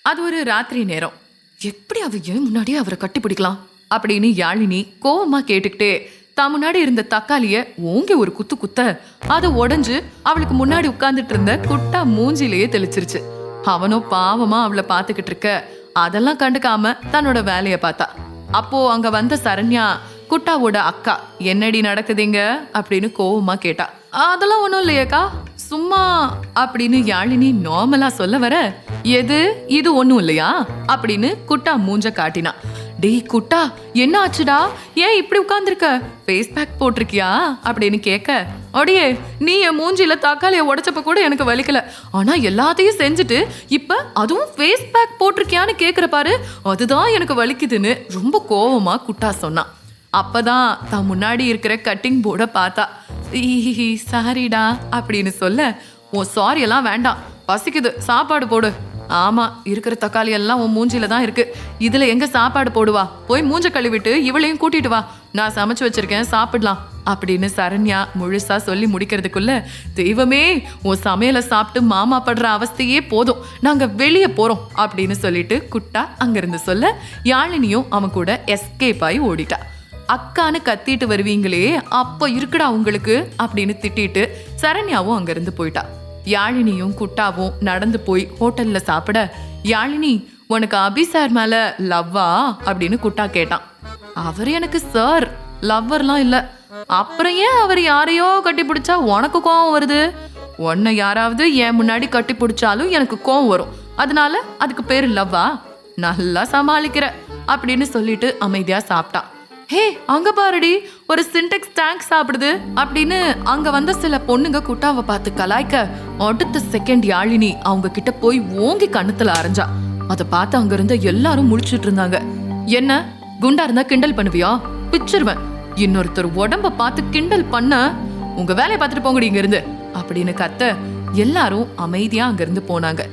அது ஒரு ராத்திரி நேரம். எப்படி அவ ஏன் முன்னாடியே அவரை கட்டி பிடிக்கலாம் அப்படின்னு யாழினி கோவமா கேட்டுக்கிட்டே தான் முன்னாடி இருந்த தக்காளிய ஓங்கி ஒரு குத்து குத்த அது உடைஞ்சு அவளுக்கு முன்னாடி உட்கார்ந்துட்டு இருந்த குட்டா மூஞ்சிலேயே தெளிச்சிருச்சு. அவனோ பாவமா அவளை பாத்துக்கிட்டு இருக்க அதெல்லாம் கண்டுக்காம தன்னோட வேலைய பார்த்தா. அப்போ அங்க வந்த சரண்யா குட்டாவோட அக்கா என்னடி நடக்குதுங்க அப்படின்னு கோவமா கேட்டா. அதெல்லாம் ஒண்ணும் இல்லையக்கா, சும்மா அப்படின்னு யாழினி நார்மலா சொல்ல வர, எது இது ஒண்ணும் இல்லையா அப்படின்னு குட்டா மூஞ்ச காட்டினா. டேய் குட்டா, என்ன ஆச்சுடா, ஏன் இப்படி உட்கார்ந்துருக்க, ஃபேஸ் பேக் போட்டிருக்கியா அப்படின்னு கேட்க, அடியே நீ என் மூஞ்சில தக்காளியை உடைச்சப்ப கூட எனக்கு வலிக்கல, ஆனா எல்லாத்தையும் செஞ்சுட்டு இப்ப அதுவும் ஃபேஸ் பேக் போட்டிருக்கியான்னு கேக்குற பாரு, அதுதான் எனக்கு வலிக்குதுன்னு ரொம்ப கோவமா குட்டா சொன்னான். அப்பதான் தான் முன்னாடி இருக்கிற கட்டிங் போர்டை பார்த்தா. சாரிடா அப்படின்னு சொல்ல, உன் சாரி எல்லாம் வேண்டாம், பசிக்குது சாப்பாடு போடு. ஆமா, இருக்கிற தக்காளி எல்லாம் உன் மூஞ்சில தான் இருக்கு, இதுல எங்க சாப்பாடு போடுவா, போய் மூஞ்ச கழுவிட்டு இவளையும் கூட்டிட்டு வா, நான் சமைச்சு வச்சிருக்கேன் சாப்பிடலாம் அப்படின்னு சரண்யா முழுசா சொல்லி முடிக்கிறதுக்குள்ள, தெய்வமே உன் சமையலை சாப்பிட்டு மாமா படுற அவஸ்தையே போதும், நாங்க வெளியே போறோம் அப்படின்னு சொல்லிட்டு குட்டா அங்கிருந்து சொல்ல, யாழினியும் அவன் கூட எஸ்கேப் ஆகி ஓடிட்டா. அக்கான்னு கத்திட்டு வருவீங்களே அப்ப இருக்குடா உங்களுக்கு அப்படின்னு திட்டிட்டு சரண்யாவும் அங்கிருந்து போயிட்டா. யாழினியும் குட்டாவும் நடந்து போய் ஹோட்டல்ல சாப்பிட, யாழினி உனக்கு அபி சார் மேல லவ்வா அப்படின்னு குட்டா கேட்டான். அவர் எனக்கு சார், லவ்வர்லாம் இல்ல. அப்புறம் ஏன் அவர் யாரையோ கட்டி பிடிச்சா உனக்கு கோவம் வருது? உன்னை யாராவது என் முன்னாடி கட்டி பிடிச்சாலும் எனக்கு கோவம் வரும், அதனால அதுக்கு பேரு லவ்வா? நல்லா சமாளிக்கிற அப்படின்னு சொல்லிட்டு அமைதியா சாப்பிட்டான். ஹே அங்க பாருடி, ஒரு சின்டெக்ஸ் டேங்க் சாப்பிடுது அப்படின்னு அங்க வந்த சில பொண்ணுங்க குட்டாவை பார்த்து கலாய்க்க, அடுத்த செகண்ட் யாழினி அவங்க கிட்ட போய் ஓங்கி கண்ணத்துல அரைஞ்சா. அதை பார்த்து அங்க இருந்த எல்லாரும் முழிச்சிட்டு இருந்தாங்க. என்ன குண்டா இருந்தா கிண்டல் பண்ணுவியா, பிச்சிருவேன், இன்னொருத்தர் உடம்ப பார்த்து கிண்டல் பண்ண உங்க வேலையை பார்த்துட்டு போங்கடி இங்க இருந்து அப்படின்னு கத்த எல்லாரும் அமைதியா அங்க இருந்து போனாங்க.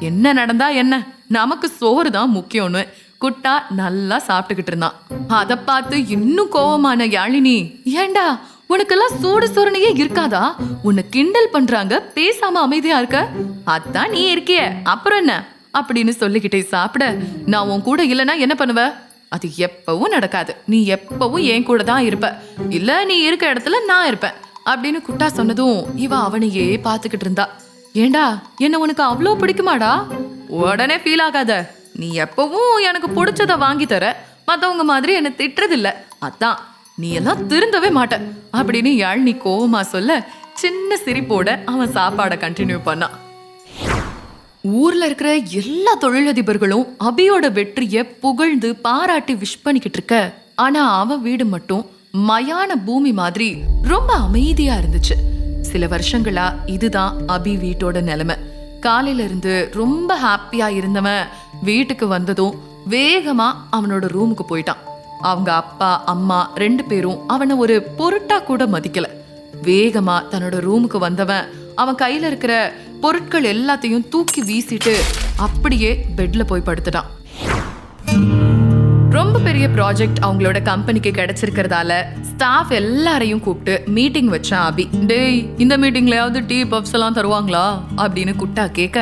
என்ன நடந்தா என்ன, நமக்கு சோறு தான் முக்கியம்னு குட்டா நல்லா சாப்பிட்டுக்கிட்டு இருந்தான். அதை பார்த்து இன்னும் கோவமான யாழினி, ஏண்டா உனக்கெல்லாம் சூடு சோரணையே இருக்காதா, உன்னை கிண்டல் பண்றாங்க பேசாம அமைதியா இருக்க, அதான் நீ இருக்கிய அப்புறம் என்ன அப்படின்னு சொல்லிக்கிட்டே சாப்பிட, நான் உன் கூட இல்லைன்னா என்ன பண்ணுவ, அது எப்பவும் நடக்காது, நீ எப்பவும் என் கூட தான் இருப்ப, இல்ல நீ இருக்க இடத்துல நான் இருப்பேன் அப்படின்னு குட்டா சொன்னதும் இவ அவனையே பார்த்துக்கிட்டு இருந்தா. ஏண்டா என்ன உனக்கு அவ்வளோ பிடிக்குமாடா, உடனே ஃபீல் ஆகாத, நீ எப்பவும் எனக்கு பிடிச்சத வாங்கி தர, மத்தவங்க மாதிரி என்ன திட்டுறதில்ல, அதான் நீ எல்லாம் திருந்தவே மாட்ட அப்படின்னு யாழினி கோவமா சொல்ல, சின்ன சிரிப்போட அவன் சாப்பாட கண்டினியூ பண்ணான். ஊர்ல இருக்கிற எல்லா தொழிலதிபர்களும் அபியோட வெற்றிய புகழ்ந்து பாராட்டி விஷ் பண்ணிக்கிட்டு இருக்க, ஆனா அவன் வீடு மட்டும் மயான பூமி மாதிரி ரொம்ப அமைதியா இருந்துச்சு. சில வருஷங்களா இதுதான் அபி வீட்டோட நிலைமை. காலையில இருந்து ரொம்ப ஹாப்பியா இருந்தவன் வீட்டுக்கு வந்ததும் வேகமா அவனோட ரூமுக்கு போயிட்டான். அவங்க அப்பா அம்மா 2 பேரும் அவனை ஒரு பொருட்டா கூட மதிக்கல. வேகமா தன்னோட ரூமுக்கு வந்தவன் அவன் கையில இருக்கிற பொருட்கள் எல்லாத்தையும் தூக்கி வீசிட்டு அப்படியே பெட்ல போய் படுத்துட்டான். ரொம்ப பெரிய ப்ராஜெக்ட் அவங்களோட கம்பெனிக்கு கிடைச்சிருக்கிறதால ஸ்டாஃப் எல்லாரையும் கூப்பிட்டு மீட்டிங் வச்சான் அபி. டேய், இந்த மீட்டிங்லயாவது டீ பப்ஸ் எல்லாம் தருவாங்களா அப்படின்னு குட்டா கேட்க,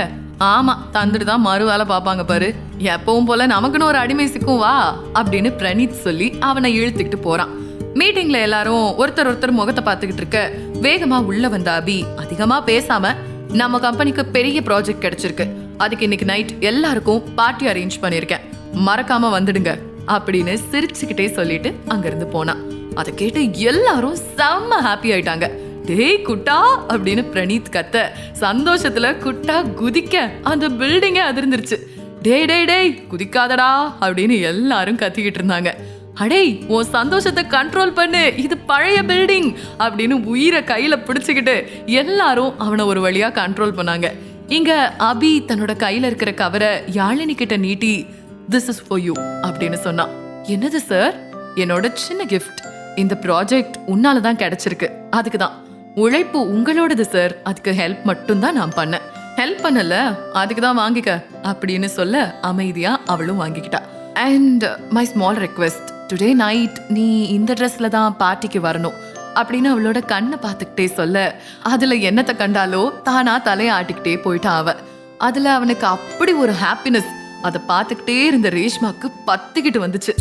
ஆமா தந்துட்டு தான் மறு வேலை பார்ப்பாங்க பாரு, எப்பவும் போல நமக்குன்னு ஒரு அடிமை சிக்கும் வா அப்படின்னு பிரணீத் சொல்லி அவனை இழுத்துக்கிட்டு போறான். மீட்டிங்ல எல்லாரும் ஒருத்தர் முகத்தை பார்த்துக்கிட்டு இருக்க, வேகமா உள்ள வந்த அபி அதிகமா பேசாம, நம்ம கம்பெனிக்கு பெரிய ப்ராஜெக்ட் கிடைச்சிருக்கு, அதுக்கு இன்னைக்கு நைட் எல்லாருக்கும் பார்ட்டி அரேஞ்ச் பண்ணிருக்கேன், மறக்காம வந்துடுங்க அப்படின்னு சிரிச்சுக்கிட்டே சொல்லிட்டு அங்கிருந்து போனான். அதை கேட்டு எல்லாரும் செம்ம ஹாப்பி ஆயிட்டாங்க. டேய் குட்டா அப்படின்னு பிரணீத் கத்த, சந்தோஷத்துல குட்டா குதிக்க அந்த பில்டிங்கே அதிர்ந்துருச்சு. டேய் டேய் டேய் குதிக்காதடா அப்படின்னு எல்லாரும் கத்திக்கிட்டு இருந்தாங்க. அடே உன் சந்தோஷத்தை கண்ட்ரோல் பண்ணு, இது பழைய பில்டிங் அப்படின்னு உயிரை கையில பிடிச்சுக்கிட்டு எல்லாரும் அவனை ஒரு வழியா கண்ட்ரோல் பண்ணாங்க. இங்க அபி தன்னோட கையில இருக்கிற கவரை யாழினி கிட்ட நீட்டி, this is for you அப்படின்னு சொன்னான். என்னது சார்? என்னோட சின்ன கிஃப்ட், இந்த ப்ராஜெக்ட் உன்னால தான் கிடைச்சிருக்கு, அதுக்கு தான், உழைப்பு உங்களோடது சார், அதுக்கு ஹெல்ப் மட்டும் தான் நான் பண்ணேன், ஹெல்ப் பண்ணல அதுக்கு தான் வாங்கிக்க அப்படின்னு சொல்ல அமைதியா அவளும் வாங்கிக்கிட்டா. And my small request, today night நீ இந்த ட்ரெஸ்ல தான் பார்ட்டிக்கு வரணும் அப்படின்னு அவளோட கண்ணை பார்த்துக்கிட்டே சொல்ல, அதுல என்னத்தை கண்டாலோ தானா தலையை ஆட்டிக்கிட்டே போயிட்டா அவ. அதுல அவனுக்கு அப்படி ஒரு ஹாப்பினஸ், அதை பார்த்துக்கிட்டே இருந்த ரேஷ்மாக்கு பத்திக்கிட்டு வந்துச்சு.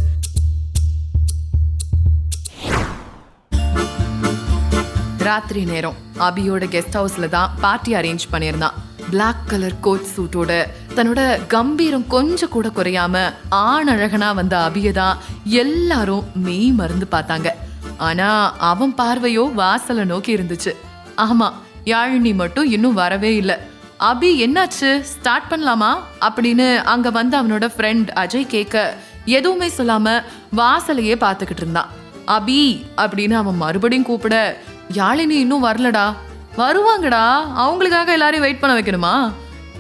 ராத்திரி நேரம் அபியோட கெஸ்ட் ஹவுஸ்ல தான் பார்ட்டி அரேஞ்ச் பண்ணியிருந்தான். பிளாக் கலர் கோட் சூட்டோட தன்னோட கம்பீரம் கொஞ்சம் கூட குறையாம ஆணழகனா வந்த அபியை தான் எல்லாரும் மெய் மறந்து பார்த்தாங்க. ஆனா அவன் பார்வையோ வாசலை நோக்கி இருந்துச்சு. ஆமா, யாழினி மட்டும் இன்னும் வரவே இல்லை. அபி என்னாச்சு, ஸ்டார்ட் பண்ணலாமா அப்படின்னு அங்க வந்து அவனோட ஃப்ரெண்ட் அஜய் கேட்க எதுவுமே சொல்லாம வாசலையே பார்த்துக்கிட்டு இருந்தான். அபி அப்படின்னு அவன் மறுபடியும் கூப்பிட, யாழினி இன்னும் வரலடா. வருவாங்கடா, அவங்களுக்காக எல்லாரையும் வெயிட் பண்ண வைக்கணுமா?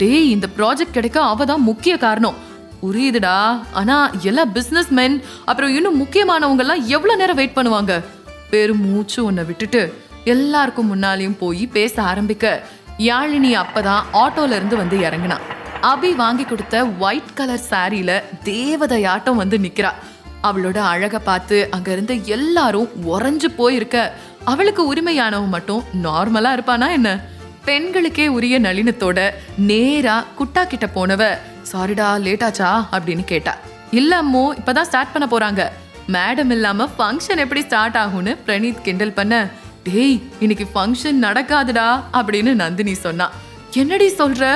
டேய், இந்த ப்ராஜெக்ட் கிடைக்க அவ தான் முக்கிய காரணம். புரியுதுடா, ஆனா எல்லா பிசினஸ் மென் அப்புறம் இன்னும் முக்கியமானவங்க எல்லாம் எவ்வளவு நேரம் வெயிட் பண்ணுவாங்க? பெரும் மூச்சு ஒன்ன விட்டுட்டு எல்லாருக்கும் முன்னாலையும் போய் பேச ஆரம்பிக்க யாழினி அப்பதான் ஆட்டோல இருந்து வந்து இறங்கினான். அபி வாங்கி கொடுத்த ஒயிட் கலர் சாரியில தேவதையாட்டம் வந்து நிக்கிறா. அவளோட அழக பார்த்து அங்க இருந்த எல்லாரும் உறைஞ்சு போயிருக்க, அவளுக்கு உரிமையானவன் மட்டும் நார்மலா இருப்பானா என்ன? பெண்களுக்கே உரிய நளினத்தோட நேரா குட்டா கிட்ட போனவ, சாரிடா லேட்டாச்சா அப்படின்னு கேட்டா. இல்ல அம்மோ, இப்பதான் ஸ்டார்ட் பண்ண போறாங்க. மேடம் இல்லாம ஃபங்க்ஷன் எப்படி ஸ்டார்ட் ஆகும்னு பிரணீத் கிண்டல் பண்ண, டேய் இன்னைக்கு ஃபங்க்ஷன் நடக்காதுடா அப்படின்னு நந்தினி சொன்னா. என்னடி சொல்ற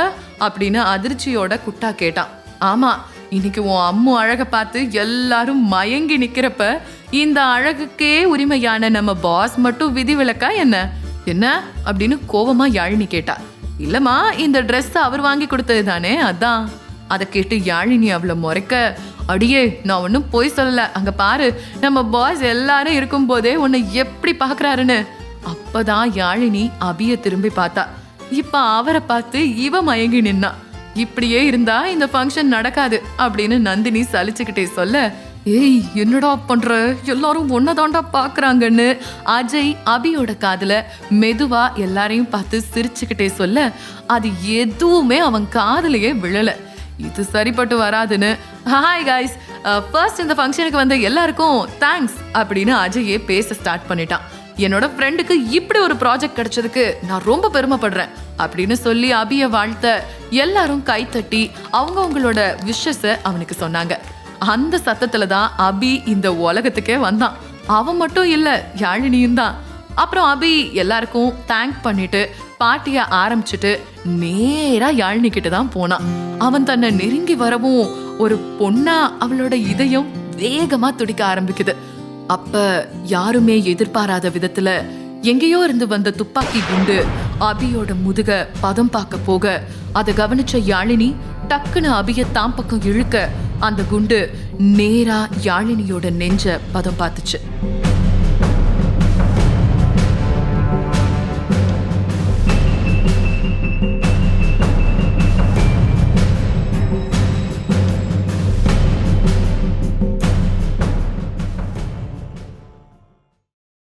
அப்படின்னு அதிர்ச்சியோட குட்டா கேட்டான். ஆமா, இன்னைக்கு உன் அம்மு அழக பார்த்து எல்லாரும் மயங்கி நிக்கிறப்ப இந்த அழகுக்கே உரிமையான நம்ம பாஸ் மட்டும் விதிவிலக்கா என்ன என்ன அப்படின்னு கோவமா யாழினி கேட்டா. இல்லம்மா, இந்த ட்ரெஸ் அவர் வாங்கி கொடுத்தது தானே, அதான். அதை கேட்டு யாழினி அவளை முறைக்க, அடியே நான் ஒன்னும் போய் சொல்லல, அங்க பாரு நம்ம பாஸ் எல்லாரும் இருக்கும் போதே உன்னை எப்படி பாக்குறாருன்னு. அப்பதான் யாழினி அபிய திரும்பி பார்த்தா. இப்ப அவரை பார்த்து இவ மயங்கி நின்னா. இப்படியே இருந்தா இந்த ஃபங்க்ஷன் நடக்காது அப்படின்னு நந்தினி சலிச்சுக்கிட்டே சொல்ல, ஏய் என்னடா பண்ற, எல்லாரும் ஒன்னதாண்டா பாக்குறாங்கன்னு அஜய் அபியோட காதுல மெதுவா எல்லாரையும் பார்த்து சிரிச்சுக்கிட்டே சொல்ல, அது எதுவுமே அவன் காதுலயே விழல. இது சரிப்பட்டு வராதுன்னு, ஹாய் காய்ஸ், ஃபர்ஸ்ட் இந்த ஃபங்க்ஷனுக்கு வந்த எல்லாருக்கும் தேங்க்ஸ் அப்படின்னு அஜயே பேச ஸ்டார்ட் பண்ணிட்டான். என்னோட ஃப்ரெண்டுக்கு இப்படி ஒரு ப்ராஜெக்ட் கிடைச்சதுக்கு நான் ரொம்ப பெருமைப்படுறேன் அப்படின்னு சொல்லி அபிய வாழ்த்த எல்லாரும் கைத்தட்டி அவங்களோட விஷஸ அவனுக்கு சொன்னாங்க. அந்த சத்தத்துல தான் அபி இந்த உலகத்துக்கே வந்தான். அவன் மட்டும் இல்ல, யாழினியும் தான். அப்புறம் அபி எல்லாருக்கும் தேங்க் பண்ணிட்டு பார்ட்டிய ஆரம்பிச்சுட்டு நேரா யாழினி கிட்ட தான் போனான். அவன் தன்னை நெருங்கி வரவும் ஒரு பொண்ணா அவளோட இதயம் வேகமா துடிக்க ஆரம்பிக்குது. அப்ப யாருமே எதிர்பாராத விதத்துல எங்கேயோ இருந்து வந்த துப்பாக்கி குண்டு அபியோட முதுக பதம் பார்க்க போக அதை கவனிச்ச யாழினி டக்குன்னு அபிய தாம் பக்கம் இழுக்க அந்த குண்டு நேரா யாழினியோட நெஞ்ச பதம் பார்த்துச்சு.